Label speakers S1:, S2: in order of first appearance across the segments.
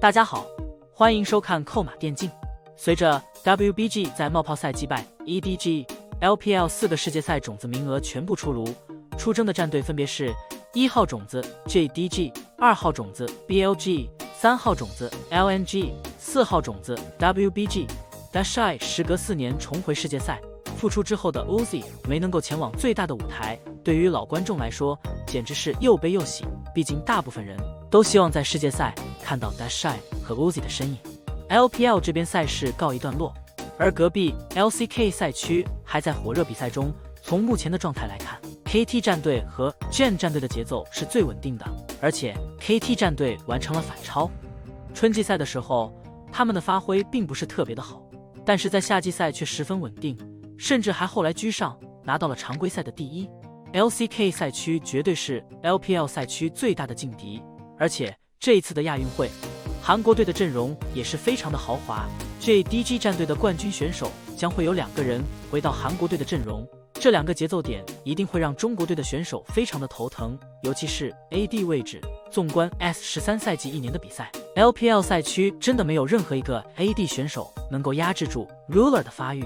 S1: 大家好，欢迎收看扣码电竞。随着 WBG 在冒泡赛击败 EDG、LPL 4个世界赛种子名额全部出炉，出征的战队分别是1号种子 JDG、2号种子 BLG、3号种子 LNG、4号种子 WBG。Dashy 时隔4年重回世界赛，复出之后的 Uzi 没能够前往最大的舞台，对于老观众来说简直是又悲又喜，毕竟大部分人都希望在世界赛看到 Dashy 和 Uzi 的身影。LPL 这边赛事告一段落，而隔壁 LCK 赛区还在火热比赛中。从目前的状态来看 ，KT 战队和 Gen 战队的节奏是最稳定的，而且 KT 战队完成了反超。春季赛的时候，他们的发挥并不是特别的好，但是在夏季赛却十分稳定，甚至还后来居上，拿到了常规赛的第一。LCK 赛区绝对是 LPL 赛区最大的劲敌，而且这一次的亚运会，韩国队的阵容也是非常的豪华。JDG 战队的冠军选手将会有2个人回到韩国队的阵容，这2个节奏点一定会让中国队的选手非常的头疼，尤其是 AD 位置。纵观 S13 赛季1年的比赛 ，LPL 赛区真的没有任何一个 AD 选手能够压制住 Ruler 的发育，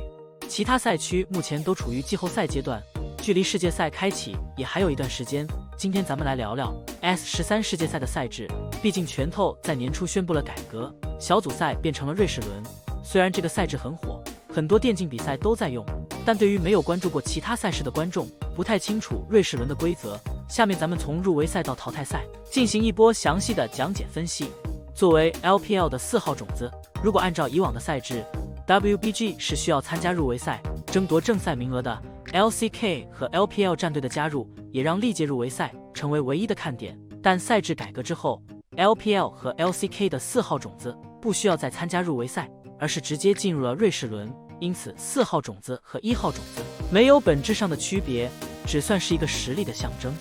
S1: 其他赛区目前都处于季后赛阶段，距离世界赛开启也还有一段时间。今天咱们来聊聊 S13 世界赛的赛制，毕竟拳头在年初宣布了改革，小组赛变成了瑞士轮。虽然这个赛制很火，很多电竞比赛都在用，但对于没有关注过其他赛事的观众，不太清楚瑞士轮的规则。下面咱们从入围赛到淘汰赛进行一波详细的讲解分析。作为 LPL 的4号种子，如果按照以往的赛制， WBG 是需要参加入围赛争夺正赛名额的。LCK 和 LPL 战队的加入也让历届入围赛成为唯一的看点，但赛制改革之后， LPL 和 LCK 的4号种子不需要再参加入围赛，而是直接进入了瑞士轮，因此4号种子和1号种子没有本质上的区别，只算是一个实力的象征。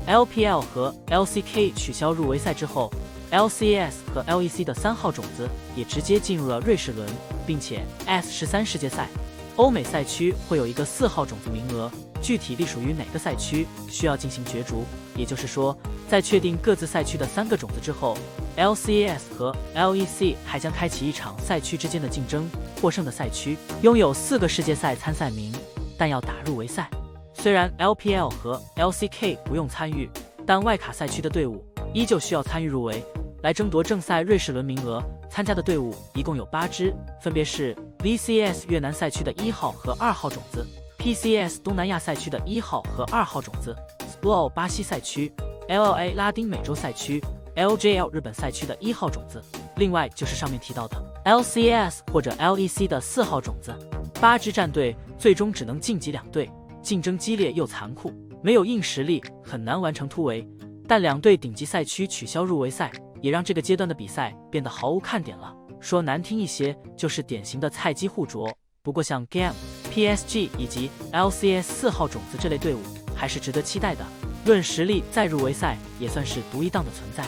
S1: LPL 和 LCK 取消入围赛之后， LCS 和 LEC 的3号种子也直接进入了瑞士轮，并且 S13 世界赛欧美赛区会有一个4号种子名额，具体隶属于哪个赛区需要进行角逐，也就是说，在确定各自赛区的3个种子之后， LCS 和 LEC 还将开启一场赛区之间的竞争，获胜的赛区拥有4个世界赛参赛名，但要打入围赛。虽然 LPL 和 LCK 不用参与，但外卡赛区的队伍依旧需要参与入围，来争夺正赛瑞士轮名额。参加的队伍一共有8支，分别是 VCS 越南赛区的1号和2号种子， PCS 东南亚赛区的1号和2号种子， SPLO 巴西赛区， LLA 拉丁美洲赛区， LJL 日本赛区的1号种子，另外就是上面提到的 LCS 或者 LEC 的4号种子。8支战队最终只能晋级2队，竞争激烈又残酷，没有硬实力很难完成突围。但2队顶级赛区取消入围赛，也让这个阶段的比赛变得毫无看点了。说难听一些，就是典型的菜鸡互啄。不过像 GAM、PSG 以及 LCS 4号种子这类队伍还是值得期待的，论实力再入围赛也算是独一档的存在。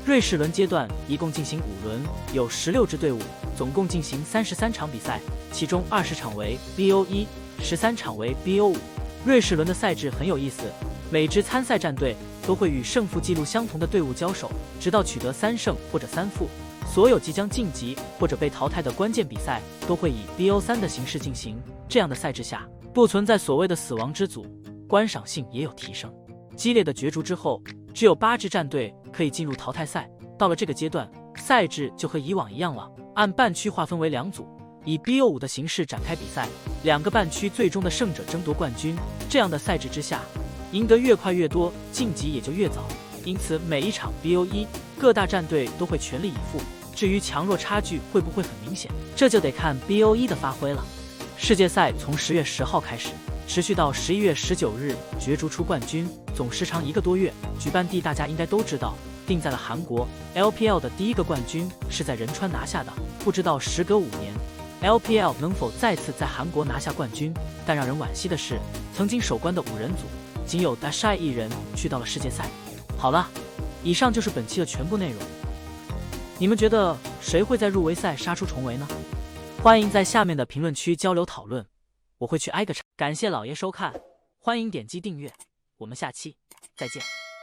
S1: 瑞士轮阶段一共进行5轮，有16支队伍，总共进行33场比赛，其中20场为 BO1，13场为 BO5。瑞士轮的赛制很有意思，每支参赛战队都会与胜负记录相同的队伍交手，直到取得3胜或者3负。所有即将晋级或者被淘汰的关键比赛都会以 BO3 的形式进行。这样的赛制下，不存在所谓的死亡之组，观赏性也有提升。激烈的角逐之后，只有8支战队可以进入淘汰赛。到了这个阶段，赛制就和以往一样了，按半区划分为2组，以 BO5 的形式展开比赛，2个半区最终的胜者争夺冠军。这样的赛制之下，赢得越快越多，晋级也就越早。因此每一场 BO1 各大战队都会全力以赴，至于强弱差距会不会很明显，这就得看 BO1 的发挥了。世界赛从10月10号开始，持续到11月19日，角逐出冠军，总时长1个多月，举办地大家应该都知道，定在了韩国。 LPL 的第1个冠军是在仁川拿下的，不知道时隔5年 LPL 能否再次在韩国拿下冠军。但让人惋惜的是，曾经首关的5人组仅有 Dashy 1人去到了世界赛。好了，以上就是本期的全部内容。你们觉得谁会在入围赛杀出重围呢？欢迎在下面的评论区交流讨论，我会去挨个查。感谢老爷收看，欢迎点击订阅，我们下期再见。